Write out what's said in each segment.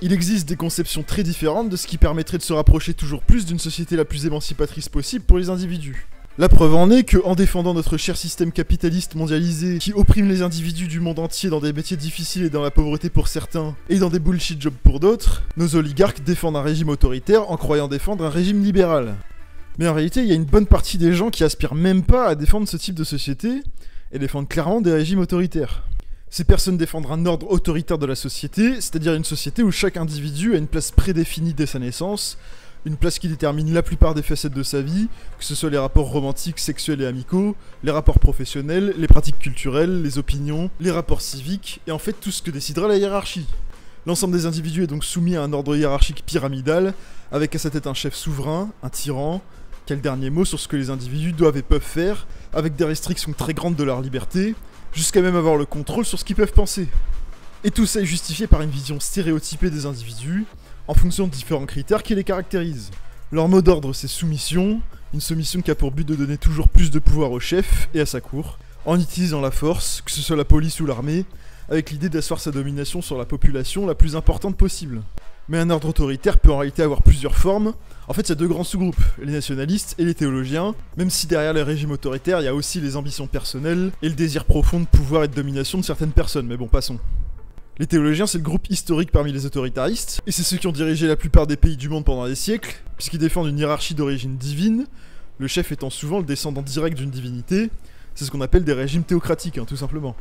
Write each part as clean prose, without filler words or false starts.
Il existe des conceptions très différentes de ce qui permettrait de se rapprocher toujours plus d'une société la plus émancipatrice possible pour les individus. La preuve en est que, en défendant notre cher système capitaliste mondialisé qui opprime les individus du monde entier dans des métiers difficiles et dans la pauvreté pour certains, et dans des bullshit jobs pour d'autres, nos oligarques défendent un régime autoritaire en croyant défendre un régime libéral. Mais en réalité, il y a une bonne partie des gens qui aspirent même pas à défendre ce type de société, et défendent clairement des régimes autoritaires. Ces personnes défendent un ordre autoritaire de la société, c'est-à-dire une société où chaque individu a une place prédéfinie dès sa naissance, une place qui détermine la plupart des facettes de sa vie, que ce soit les rapports romantiques, sexuels et amicaux, les rapports professionnels, les pratiques culturelles, les opinions, les rapports civiques, et en fait tout ce que décidera la hiérarchie. L'ensemble des individus est donc soumis à un ordre hiérarchique pyramidal, avec à sa tête un chef souverain, un tyran, qui a le dernier mot sur ce que les individus doivent et peuvent faire, avec des restrictions très grandes de leur liberté, jusqu'à même avoir le contrôle sur ce qu'ils peuvent penser. Et tout ça est justifié par une vision stéréotypée des individus, en fonction de différents critères qui les caractérisent. Leur mot d'ordre c'est soumission, une soumission qui a pour but de donner toujours plus de pouvoir au chef et à sa cour, en utilisant la force, que ce soit la police ou l'armée, avec l'idée d'asseoir sa domination sur la population la plus importante possible. Mais un ordre autoritaire peut en réalité avoir plusieurs formes. En fait, il y a deux grands sous-groupes, les nationalistes et les théologiens, même si derrière les régimes autoritaires, il y a aussi les ambitions personnelles et le désir profond de pouvoir et de domination de certaines personnes, mais bon, passons. Les théologiens, c'est le groupe historique parmi les autoritaristes, et c'est ceux qui ont dirigé la plupart des pays du monde pendant des siècles, puisqu'ils défendent une hiérarchie d'origine divine, le chef étant souvent le descendant direct d'une divinité. C'est ce qu'on appelle des régimes théocratiques, tout simplement.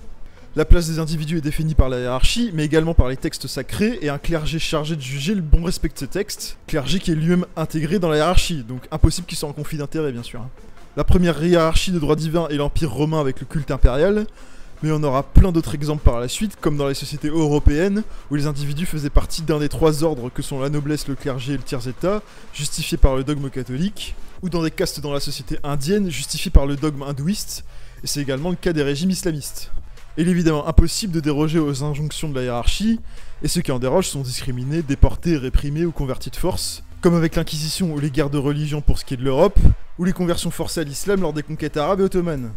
La place des individus est définie par la hiérarchie, mais également par les textes sacrés et un clergé chargé de juger le bon respect de ces textes, clergé qui est lui-même intégré dans la hiérarchie, donc impossible qu'il soit en conflit d'intérêts bien sûr. La première hiérarchie de droit divin est l'Empire romain avec le culte impérial, mais on aura plein d'autres exemples par la suite, comme dans les sociétés européennes, où les individus faisaient partie d'un des trois ordres que sont la noblesse, le clergé et le tiers-état, justifiés par le dogme catholique, ou dans des castes dans la société indienne, justifiés par le dogme hindouiste, et c'est également le cas des régimes islamistes. Il est évidemment impossible de déroger aux injonctions de la hiérarchie, et ceux qui en dérogent sont discriminés, déportés, réprimés ou convertis de force, comme avec l'Inquisition ou les guerres de religion pour ce qui est de l'Europe, ou les conversions forcées à l'islam lors des conquêtes arabes et ottomanes.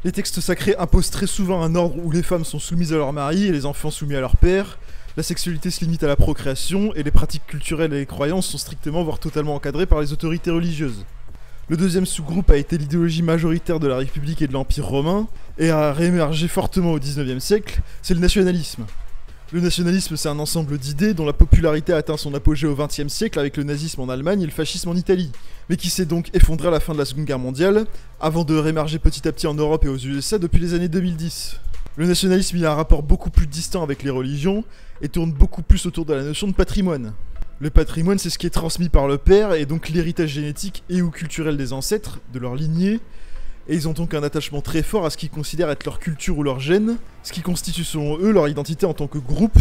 Les textes sacrés imposent très souvent un ordre où les femmes sont soumises à leur mari et les enfants soumis à leur père, la sexualité se limite à la procréation, et les pratiques culturelles et les croyances sont strictement voire totalement encadrées par les autorités religieuses. Le deuxième sous-groupe a été l'idéologie majoritaire de la République et de l'Empire romain, et a réémergé fortement au XIXe siècle, c'est le nationalisme. Le nationalisme, c'est un ensemble d'idées dont la popularité a atteint son apogée au XXe siècle avec le nazisme en Allemagne et le fascisme en Italie, mais qui s'est donc effondré à la fin de la Seconde Guerre mondiale, avant de réémerger petit à petit en Europe et aux USA depuis les années 2010. Le nationalisme, il a un rapport beaucoup plus distant avec les religions, et tourne beaucoup plus autour de la notion de patrimoine. Le patrimoine, c'est ce qui est transmis par le père, et donc l'héritage génétique et ou culturel des ancêtres, de leur lignée, et ils ont donc un attachement très fort à ce qu'ils considèrent être leur culture ou leur gène, ce qui constitue selon eux leur identité en tant que groupe,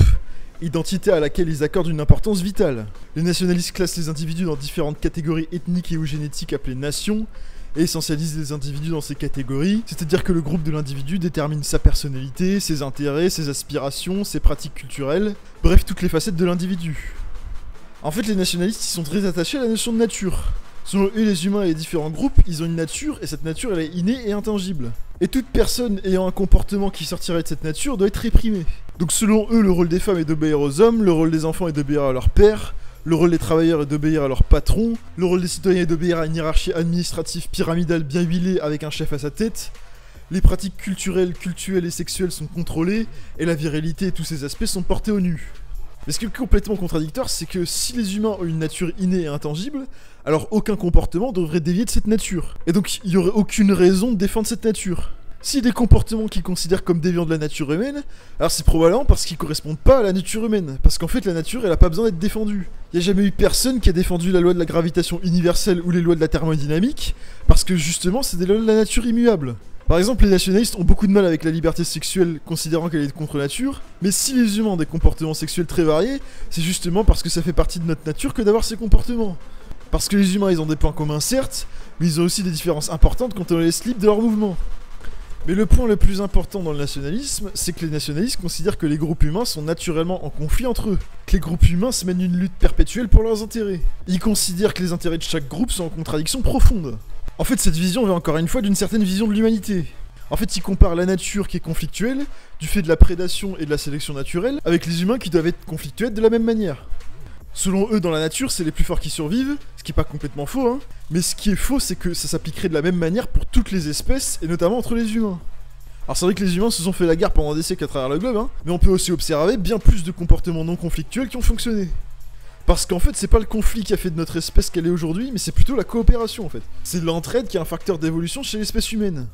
identité à laquelle ils accordent une importance vitale. Les nationalistes classent les individus dans différentes catégories ethniques et ou génétiques appelées nations, et essentialisent les individus dans ces catégories, c'est-à-dire que le groupe de l'individu détermine sa personnalité, ses intérêts, ses aspirations, ses pratiques culturelles, bref toutes les facettes de l'individu. En fait, les nationalistes ils sont très attachés à la notion de nature. Selon eux, les humains et les différents groupes, ils ont une nature, et cette nature, elle est innée et intangible. Et toute personne ayant un comportement qui sortirait de cette nature doit être réprimée. Donc selon eux, le rôle des femmes est d'obéir aux hommes, le rôle des enfants est d'obéir à leur père, le rôle des travailleurs est d'obéir à leur patron, le rôle des citoyens est d'obéir à une hiérarchie administrative pyramidale bien huilée avec un chef à sa tête, les pratiques culturelles, cultuelles et sexuelles sont contrôlées, et la virilité et tous ces aspects sont portés au nu. Mais ce qui est complètement contradictoire, c'est que si les humains ont une nature innée et intangible, alors aucun comportement devrait dévier de cette nature. Et donc il n'y aurait aucune raison de défendre cette nature. S'il y a des comportements qu'ils considèrent comme déviants de la nature humaine, alors c'est probablement parce qu'ils correspondent pas à la nature humaine. Parce qu'en fait la nature elle a pas besoin d'être défendue. Il n'y a jamais eu personne qui a défendu la loi de la gravitation universelle ou les lois de la thermodynamique, parce que justement c'est des lois de la nature immuable. Par exemple, les nationalistes ont beaucoup de mal avec la liberté sexuelle, considérant qu'elle est contre nature, mais si les humains ont des comportements sexuels très variés, c'est justement parce que ça fait partie de notre nature que d'avoir ces comportements. Parce que les humains, ils ont des points communs certes, mais ils ont aussi des différences importantes quand on les laisse libres de leurs mouvements. Mais le point le plus important dans le nationalisme, c'est que les nationalistes considèrent que les groupes humains sont naturellement en conflit entre eux, que les groupes humains se mènent une lutte perpétuelle pour leurs intérêts. Ils considèrent que les intérêts de chaque groupe sont en contradiction profonde. En fait, cette vision vient encore une fois d'une certaine vision de l'humanité. En fait, ils comparent la nature qui est conflictuelle, du fait de la prédation et de la sélection naturelle, avec les humains qui doivent être conflictuels de la même manière. Selon eux, dans la nature, c'est les plus forts qui survivent, ce qui est pas complètement faux, hein. Mais ce qui est faux, c'est que ça s'appliquerait de la même manière pour toutes les espèces, et notamment entre les humains. Alors c'est vrai que les humains se sont fait la guerre pendant des siècles à travers le globe, hein, mais on peut aussi observer bien plus de comportements non conflictuels qui ont fonctionné. Parce qu'en fait, c'est pas le conflit qui a fait de notre espèce qu'elle est aujourd'hui, mais c'est plutôt la coopération en fait. C'est l'entraide qui est un facteur d'évolution chez l'espèce humaine.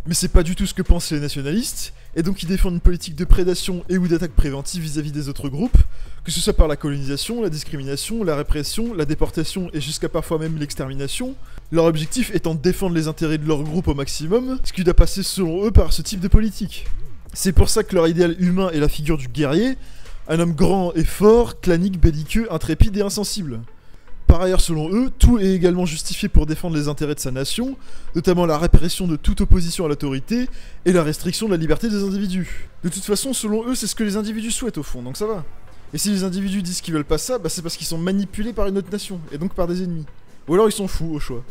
Mais c'est pas du tout ce que pensent les nationalistes, et donc ils défendent une politique de prédation et ou d'attaque préventive vis-à-vis des autres groupes, que ce soit par la colonisation, la discrimination, la répression, la déportation et jusqu'à parfois même l'extermination, leur objectif étant de défendre les intérêts de leur groupe au maximum, ce qui doit passer selon eux par ce type de politique. C'est pour ça que leur idéal humain est la figure du guerrier, un homme grand et fort, clanique, belliqueux, intrépide et insensible. Par ailleurs, selon eux, tout est également justifié pour défendre les intérêts de sa nation, notamment la répression de toute opposition à l'autorité et la restriction de la liberté des individus. De toute façon, selon eux, c'est ce que les individus souhaitent au fond, donc ça va. Et si les individus disent qu'ils veulent pas ça, bah c'est parce qu'ils sont manipulés par une autre nation, et donc par des ennemis. Ou alors ils sont fous, au choix.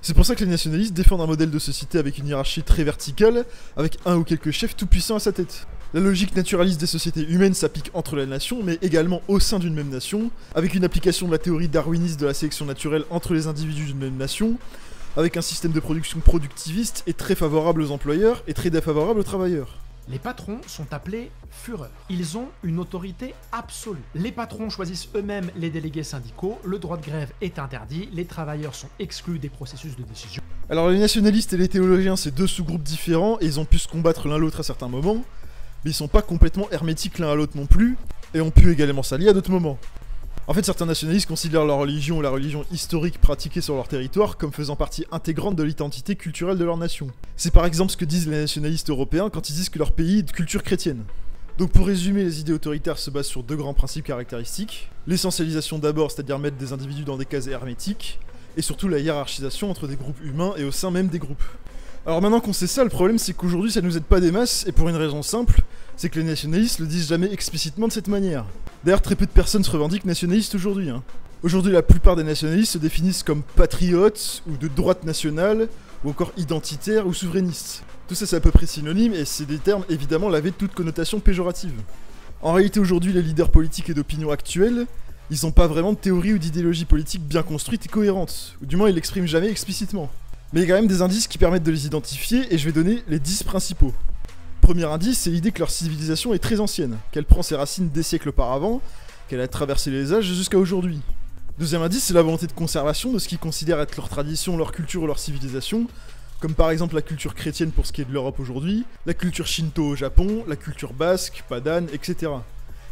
C'est pour ça que les nationalistes défendent un modèle de société avec une hiérarchie très verticale, avec un ou quelques chefs tout puissants à sa tête. La logique naturaliste des sociétés humaines s'applique entre les nations, mais également au sein d'une même nation, avec une application de la théorie darwiniste de la sélection naturelle entre les individus d'une même nation, avec un système de production productiviste et très favorable aux employeurs et très défavorable aux travailleurs. Les patrons sont appelés Führer. Ils ont une autorité absolue. Les patrons choisissent eux-mêmes les délégués syndicaux, le droit de grève est interdit, les travailleurs sont exclus des processus de décision. Alors les nationalistes et les théologiens, c'est deux sous-groupes différents, et ils ont pu se combattre l'un l'autre à certains moments, mais ils sont pas complètement hermétiques l'un à l'autre non plus, et ont pu également s'allier à d'autres moments. En fait, certains nationalistes considèrent leur religion ou la religion historique pratiquée sur leur territoire comme faisant partie intégrante de l'identité culturelle de leur nation. C'est par exemple ce que disent les nationalistes européens quand ils disent que leur pays est de culture chrétienne. Donc pour résumer, les idées autoritaires se basent sur deux grands principes caractéristiques. L'essentialisation d'abord, c'est-à-dire mettre des individus dans des cases hermétiques, et surtout la hiérarchisation entre des groupes humains et au sein même des groupes. Alors maintenant qu'on sait ça, le problème c'est qu'aujourd'hui ça nous aide pas des masses, et pour une raison simple, c'est que les nationalistes le disent jamais explicitement de cette manière. D'ailleurs très peu de personnes se revendiquent nationalistes aujourd'hui. Aujourd'hui la plupart des nationalistes se définissent comme patriotes, ou de droite nationale, ou encore identitaires ou souverainistes. Tout ça c'est à peu près synonyme, et c'est des termes évidemment lavés de toute connotation péjorative. En réalité aujourd'hui les leaders politiques et d'opinion actuels, ils n'ont pas vraiment de théorie ou d'idéologie politique bien construite et cohérente, ou du moins ils l'expriment jamais explicitement. Mais il y a quand même des indices qui permettent de les identifier, et je vais donner les 10 principaux. Premier indice, c'est l'idée que leur civilisation est très ancienne, qu'elle prend ses racines des siècles auparavant, qu'elle a traversé les âges jusqu'à aujourd'hui. Deuxième indice, c'est la volonté de conservation de ce qu'ils considèrent être leur tradition, leur culture ou leur civilisation, comme par exemple la culture chrétienne pour ce qui est de l'Europe aujourd'hui, la culture shinto au Japon, la culture basque, padane, etc.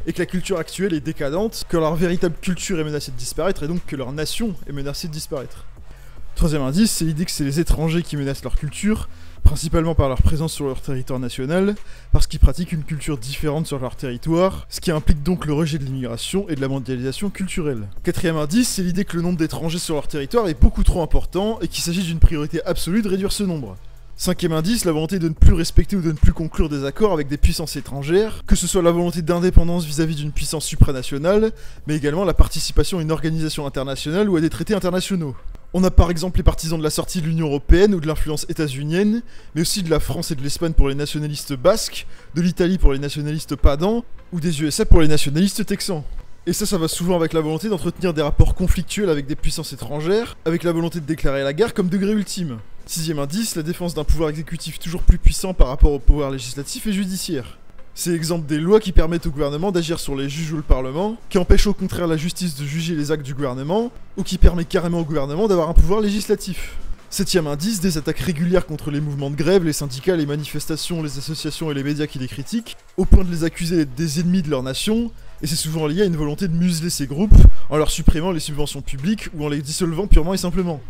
Et que la culture actuelle est décadente, que leur véritable culture est menacée de disparaître, et donc que leur nation est menacée de disparaître. Troisième indice, c'est l'idée que c'est les étrangers qui menacent leur culture, principalement par leur présence sur leur territoire national, parce qu'ils pratiquent une culture différente sur leur territoire, ce qui implique donc le rejet de l'immigration et de la mondialisation culturelle. Quatrième indice, c'est l'idée que le nombre d'étrangers sur leur territoire est beaucoup trop important et qu'il s'agit d'une priorité absolue de réduire ce nombre. Cinquième indice, la volonté de ne plus respecter ou de ne plus conclure des accords avec des puissances étrangères, que ce soit la volonté d'indépendance vis-à-vis d'une puissance supranationale, mais également la participation à une organisation internationale ou à des traités internationaux. On a par exemple les partisans de la sortie de l'Union Européenne ou de l'influence états-unienne, mais aussi de la France et de l'Espagne pour les nationalistes basques, de l'Italie pour les nationalistes padans, ou des USA pour les nationalistes texans. Et ça va souvent avec la volonté d'entretenir des rapports conflictuels avec des puissances étrangères, avec la volonté de déclarer la guerre comme degré ultime. Sixième indice, la défense d'un pouvoir exécutif toujours plus puissant par rapport au pouvoir législatif et judiciaire. C'est l'exemple des lois qui permettent au gouvernement d'agir sur les juges ou le parlement, qui empêchent au contraire la justice de juger les actes du gouvernement, ou qui permet carrément au gouvernement d'avoir un pouvoir législatif. Septième indice, des attaques régulières contre les mouvements de grève, les syndicats, les manifestations, les associations et les médias qui les critiquent, au point de les accuser d'être des ennemis de leur nation, et c'est souvent lié à une volonté de museler ces groupes, en leur supprimant les subventions publiques ou en les dissolvant purement et simplement.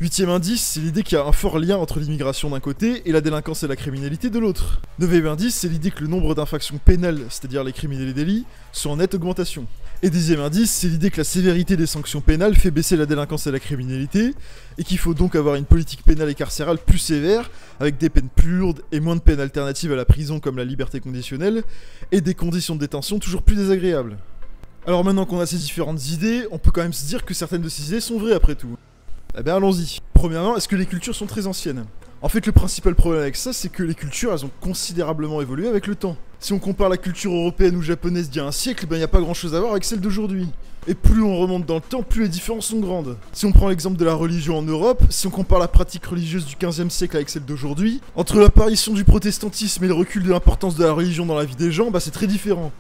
Huitième indice, c'est l'idée qu'il y a un fort lien entre l'immigration d'un côté et la délinquance et la criminalité de l'autre. Neuvième indice, c'est l'idée que le nombre d'infractions pénales, c'est-à-dire les crimes et les délits, sont en nette augmentation. Et dixième indice, c'est l'idée que la sévérité des sanctions pénales fait baisser la délinquance et la criminalité, et qu'il faut donc avoir une politique pénale et carcérale plus sévère, avec des peines plus lourdes et moins de peines alternatives à la prison comme la liberté conditionnelle, et des conditions de détention toujours plus désagréables. Alors maintenant qu'on a ces différentes idées, on peut quand même se dire que certaines de ces idées sont vraies après tout. Eh bien allons-y. Premièrement, est-ce que les cultures sont très anciennes ? En fait, le principal problème avec ça, c'est que les cultures, elles ont considérablement évolué avec le temps. Si on compare la culture européenne ou japonaise d'il y a un siècle, ben y a pas grand chose à voir avec celle d'aujourd'hui. Et plus on remonte dans le temps, plus les différences sont grandes. Si on prend l'exemple de la religion en Europe, si on compare la pratique religieuse du 15e siècle avec celle d'aujourd'hui, entre l'apparition du protestantisme et le recul de l'importance de la religion dans la vie des gens, bah c'est très différent.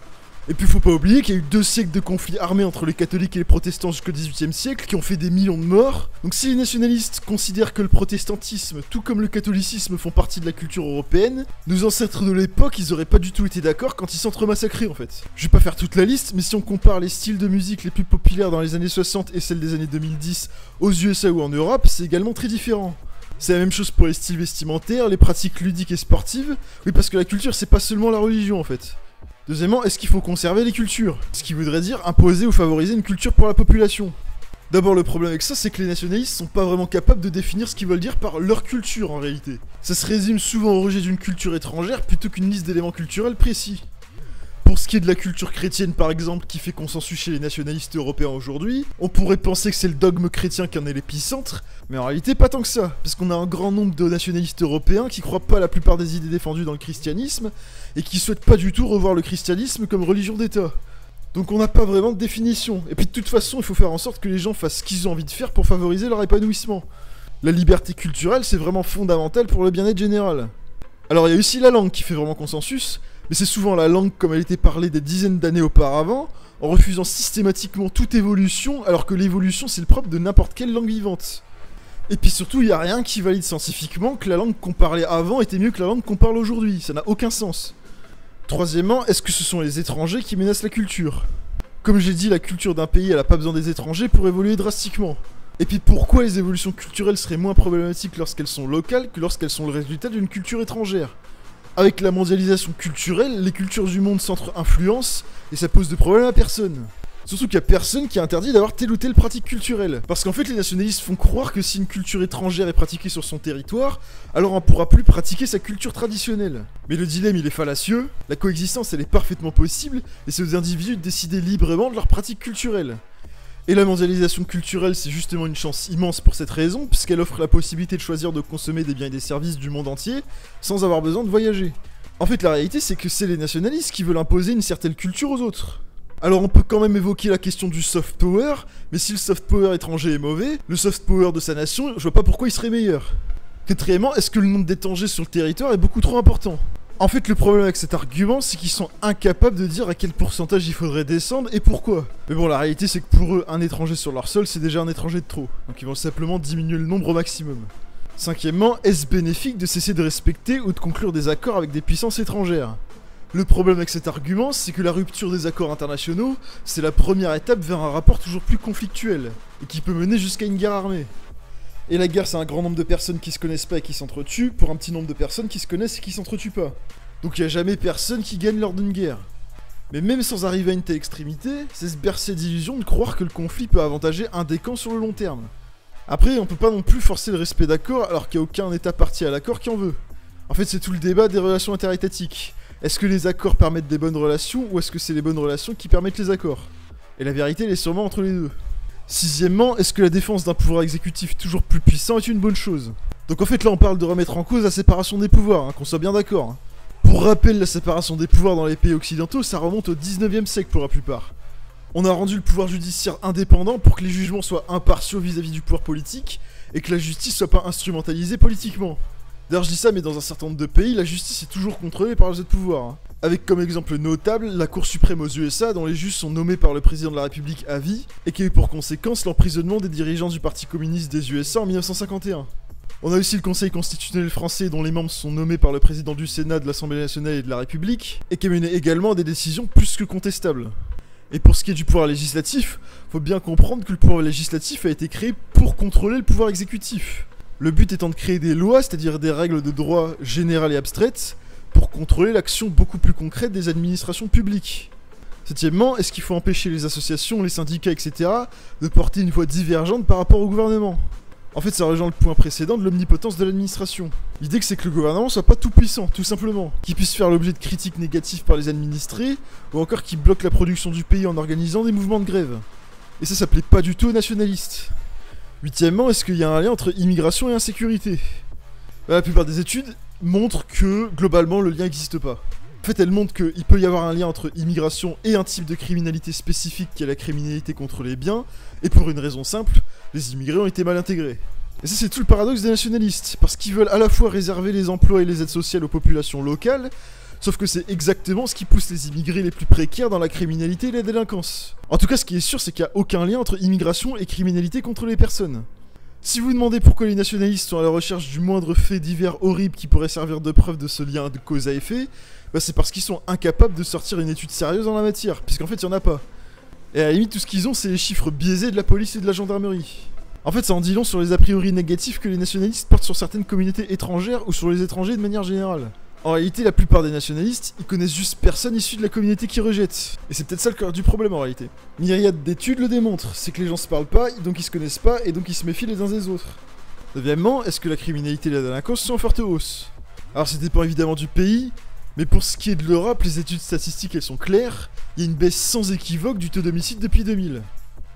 Et puis faut pas oublier qu'il y a eu 2 siècles de conflits armés entre les catholiques et les protestants jusqu'au 18e siècle qui ont fait des millions de morts. Donc si les nationalistes considèrent que le protestantisme, tout comme le catholicisme, font partie de la culture européenne, nos ancêtres de l'époque, ils auraient pas du tout été d'accord quand ils s'entremassacraient en fait. Je vais pas faire toute la liste, mais si on compare les styles de musique les plus populaires dans les années 60 et celles des années 2010 aux USA ou en Europe, c'est également très différent. C'est la même chose pour les styles vestimentaires, les pratiques ludiques et sportives. Oui, parce que la culture, c'est pas seulement la religion en fait. Deuxièmement, est-ce qu'il faut conserver les cultures? Ce qui voudrait dire imposer ou favoriser une culture pour la population. D'abord, le problème avec ça, c'est que les nationalistes sont pas vraiment capables de définir ce qu'ils veulent dire par leur culture en réalité. Ça se résume souvent au rejet d'une culture étrangère plutôt qu'une liste d'éléments culturels précis. Pour ce qui est de la culture chrétienne par exemple, qui fait consensus chez les nationalistes européens aujourd'hui, on pourrait penser que c'est le dogme chrétien qui en est l'épicentre, mais en réalité pas tant que ça, parce qu'on a un grand nombre de nationalistes européens qui croient pas à la plupart des idées défendues dans le christianisme, et qui souhaitent pas du tout revoir le christianisme comme religion d'État. Donc on n'a pas vraiment de définition, et puis de toute façon il faut faire en sorte que les gens fassent ce qu'ils ont envie de faire pour favoriser leur épanouissement. La liberté culturelle c'est vraiment fondamental pour le bien-être général. Alors il y a aussi la langue qui fait vraiment consensus, mais c'est souvent la langue comme elle était parlée des dizaines d'années auparavant, en refusant systématiquement toute évolution, alors que l'évolution c'est le propre de n'importe quelle langue vivante. Et puis surtout, il n'y a rien qui valide scientifiquement que la langue qu'on parlait avant était mieux que la langue qu'on parle aujourd'hui, ça n'a aucun sens. Troisièmement, est-ce que ce sont les étrangers qui menacent la culture? Comme j'ai dit, la culture d'un pays elle a pas besoin des étrangers pour évoluer drastiquement. Et puis pourquoi les évolutions culturelles seraient moins problématiques lorsqu'elles sont locales que lorsqu'elles sont le résultat d'une culture étrangère? Avec la mondialisation culturelle, les cultures du monde s'entre-influencent et ça pose de problème à personne. Surtout qu'il y a personne qui a interdit d'avoir telle ou telle pratique culturelle. Parce qu'en fait les nationalistes font croire que si une culture étrangère est pratiquée sur son territoire, alors on pourra plus pratiquer sa culture traditionnelle. Mais le dilemme il est fallacieux, la coexistence elle est parfaitement possible, et c'est aux individus de décider librement de leur pratique culturelle. Et la mondialisation culturelle c'est justement une chance immense pour cette raison, puisqu'elle offre la possibilité de choisir de consommer des biens et des services du monde entier, sans avoir besoin de voyager. En fait la réalité c'est que c'est les nationalistes qui veulent imposer une certaine culture aux autres. Alors on peut quand même évoquer la question du soft power, mais si le soft power étranger est mauvais, le soft power de sa nation, je vois pas pourquoi il serait meilleur. Quatrièmement, est-ce que le nombre d'étrangers sur le territoire est beaucoup trop important? En fait, le problème avec cet argument, c'est qu'ils sont incapables de dire à quel pourcentage il faudrait descendre et pourquoi. Mais bon, la réalité, c'est que pour eux, un étranger sur leur sol, c'est déjà un étranger de trop. Donc ils vont simplement diminuer le nombre au maximum. Cinquièmement, est-ce bénéfique de cesser de respecter ou de conclure des accords avec des puissances étrangères? Le problème avec cet argument, c'est que la rupture des accords internationaux, c'est la première étape vers un rapport toujours plus conflictuel, et qui peut mener jusqu'à une guerre armée. Et la guerre, c'est un grand nombre de personnes qui se connaissent pas et qui s'entretuent, pour un petit nombre de personnes qui se connaissent et qui s'entretuent pas. Donc il y a jamais personne qui gagne lors d'une guerre. Mais même sans arriver à une telle extrémité, c'est se bercer d'illusions de croire que le conflit peut avantager un des camps sur le long terme. Après, on peut pas non plus forcer le respect d'accords alors qu'il n'y a aucun état parti à l'accord qui en veut. En fait, c'est tout le débat des relations interétatiques. Est-ce que les accords permettent des bonnes relations ou est-ce que c'est les bonnes relations qui permettent les accords? Et la vérité, elle est sûrement entre les deux. Sixièmement, est-ce que la défense d'un pouvoir exécutif toujours plus puissant est une bonne chose? Donc en fait là on parle de remettre en cause la séparation des pouvoirs, qu'on soit bien d'accord. Pour rappel, la séparation des pouvoirs dans les pays occidentaux, ça remonte au 19e siècle pour la plupart. On a rendu le pouvoir judiciaire indépendant pour que les jugements soient impartiaux vis-à-vis du pouvoir politique et que la justice soit pas instrumentalisée politiquement. D'ailleurs je dis ça, mais dans un certain nombre de pays, la justice est toujours contrôlée par les autres pouvoirs. Avec comme exemple notable la Cour suprême aux USA, dont les juges sont nommés par le président de la République à vie, et qui a eu pour conséquence l'emprisonnement des dirigeants du Parti communiste des USA en 1951. On a aussi le Conseil constitutionnel français, dont les membres sont nommés par le président du Sénat, de l'Assemblée nationale et de la République, et qui a mené également des décisions plus que contestables. Et pour ce qui est du pouvoir législatif, faut bien comprendre que le pouvoir législatif a été créé pour contrôler le pouvoir exécutif. Le but étant de créer des lois, c'est-à-dire des règles de droit générales et abstraites, pour contrôler l'action beaucoup plus concrète des administrations publiques. Septièmement, est-ce qu'il faut empêcher les associations, les syndicats, etc. de porter une voix divergente par rapport au gouvernement? En fait, ça rejoint le point précédent de l'omnipotence de l'administration. L'idée c'est que le gouvernement soit pas tout puissant, tout simplement. Qu'il puisse faire l'objet de critiques négatives par les administrés, ou encore qu'il bloque la production du pays en organisant des mouvements de grève. Et ça plaît pas du tout aux nationalistes. Huitièmement, est-ce qu'il y a un lien entre immigration et insécurité? La plupart des études montrent que, globalement, le lien n'existe pas. En fait, elle montre qu'il peut y avoir un lien entre immigration et un type de criminalité spécifique qui est la criminalité contre les biens, et pour une raison simple, les immigrés ont été mal intégrés. Et ça, c'est tout le paradoxe des nationalistes, parce qu'ils veulent à la fois réserver les emplois et les aides sociales aux populations locales, sauf que c'est exactement ce qui pousse les immigrés les plus précaires dans la criminalité et la délinquance. En tout cas, ce qui est sûr, c'est qu'il n'y a aucun lien entre immigration et criminalité contre les personnes. Si vous vous demandez pourquoi les nationalistes sont à la recherche du moindre fait divers horrible qui pourrait servir de preuve de ce lien de cause à effet, bah c'est parce qu'ils sont incapables de sortir une étude sérieuse en la matière, puisqu'en fait il n'y en a pas. Et à la limite, tout ce qu'ils ont, c'est les chiffres biaisés de la police et de la gendarmerie. En fait, ça en dit long sur les a priori négatifs que les nationalistes portent sur certaines communautés étrangères ou sur les étrangers de manière générale. En réalité, la plupart des nationalistes, ils connaissent juste personne issu de la communauté qu'ils rejettent. Et c'est peut-être ça le cœur du problème en réalité. Myriade d'études le démontrent, c'est que les gens se parlent pas, donc ils se connaissent pas, et donc ils se méfient les uns des autres. Deuxièmement, est-ce que la criminalité et la délinquance sont en forte hausse? Alors ça dépend évidemment du pays, mais pour ce qui est de l'Europe, les études statistiques elles sont claires, il y a une baisse sans équivoque du taux d'homicide depuis 2000.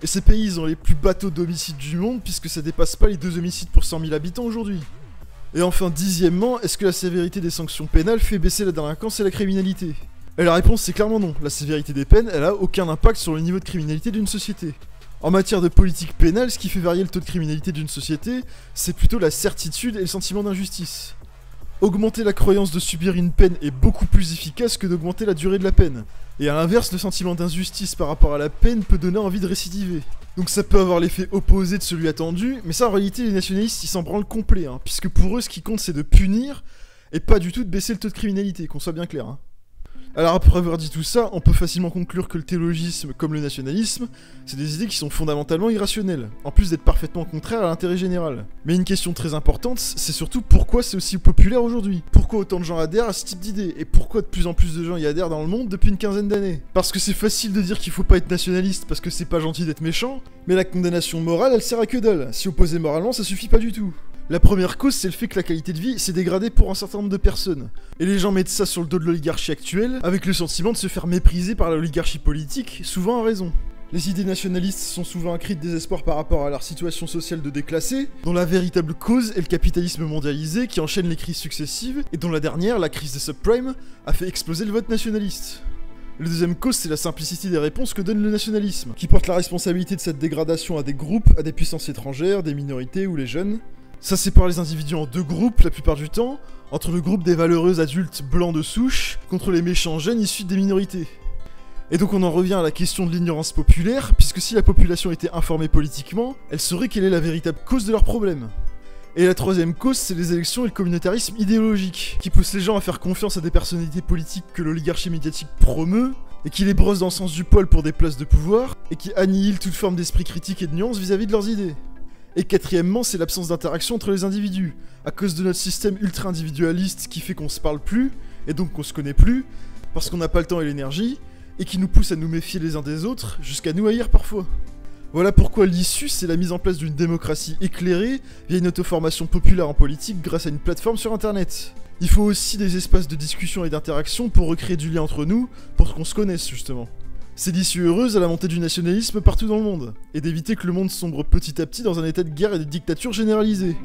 Et ces pays ils ont les plus bas taux d'homicide du monde puisque ça dépasse pas les 2 homicides pour 100 000 habitants aujourd'hui. Et enfin, dixièmement, est-ce que la sévérité des sanctions pénales fait baisser la délinquance et la criminalité? Et la réponse c'est clairement non, la sévérité des peines elle a aucun impact sur le niveau de criminalité d'une société. En matière de politique pénale, ce qui fait varier le taux de criminalité d'une société, c'est plutôt la certitude et le sentiment d'injustice. Augmenter la croyance de subir une peine est beaucoup plus efficace que d'augmenter la durée de la peine. Et à l'inverse, le sentiment d'injustice par rapport à la peine peut donner envie de récidiver. Donc ça peut avoir l'effet opposé de celui attendu, mais ça en réalité les nationalistes ils s'en branlent complet, puisque pour eux ce qui compte c'est de punir, et pas du tout de baisser le taux de criminalité, qu'on soit bien clair. Alors après avoir dit tout ça, on peut facilement conclure que le théologisme comme le nationalisme, c'est des idées qui sont fondamentalement irrationnelles, en plus d'être parfaitement contraires à l'intérêt général. Mais une question très importante, c'est surtout pourquoi c'est aussi populaire aujourd'hui? Pourquoi autant de gens adhèrent à ce type d'idées? Et pourquoi de plus en plus de gens y adhèrent dans le monde depuis une quinzaine d'années? Parce que c'est facile de dire qu'il faut pas être nationaliste parce que c'est pas gentil d'être méchant, mais la condamnation morale elle sert à que dalle, si opposé moralement ça suffit pas du tout. La première cause, c'est le fait que la qualité de vie s'est dégradée pour un certain nombre de personnes. Et les gens mettent ça sur le dos de l'oligarchie actuelle, avec le sentiment de se faire mépriser par l'oligarchie politique, souvent à raison. Les idées nationalistes sont souvent un cri de désespoir par rapport à leur situation sociale de déclassés, dont la véritable cause est le capitalisme mondialisé qui enchaîne les crises successives, et dont la dernière, la crise des subprimes, a fait exploser le vote nationaliste. La deuxième cause, c'est la simplicité des réponses que donne le nationalisme, qui porte la responsabilité de cette dégradation à des groupes, à des puissances étrangères, des minorités ou les jeunes. Ça sépare les individus en deux groupes la plupart du temps, entre le groupe des valeureux adultes blancs de souche, contre les méchants jeunes issus des minorités. Et donc on en revient à la question de l'ignorance populaire, puisque si la population était informée politiquement, elle saurait quelle est la véritable cause de leurs problèmes. Et la troisième cause, c'est les élections et le communautarisme idéologique, qui pousse les gens à faire confiance à des personnalités politiques que l'oligarchie médiatique promeut, et qui les brosse dans le sens du poil pour des places de pouvoir, et qui annihilent toute forme d'esprit critique et de nuance vis-à-vis de leurs idées. Et quatrièmement, c'est l'absence d'interaction entre les individus, à cause de notre système ultra-individualiste qui fait qu'on se parle plus, et donc qu'on se connaît plus, parce qu'on n'a pas le temps et l'énergie, et qui nous pousse à nous méfier les uns des autres, jusqu'à nous haïr parfois. Voilà pourquoi l'issue, c'est la mise en place d'une démocratie éclairée via une auto-formation populaire en politique grâce à une plateforme sur internet. Il faut aussi des espaces de discussion et d'interaction pour recréer du lien entre nous, pour qu'on se connaisse justement. C'est l'issue heureuse à la montée du nationalisme partout dans le monde, et d'éviter que le monde sombre petit à petit dans un état de guerre et de dictature généralisée.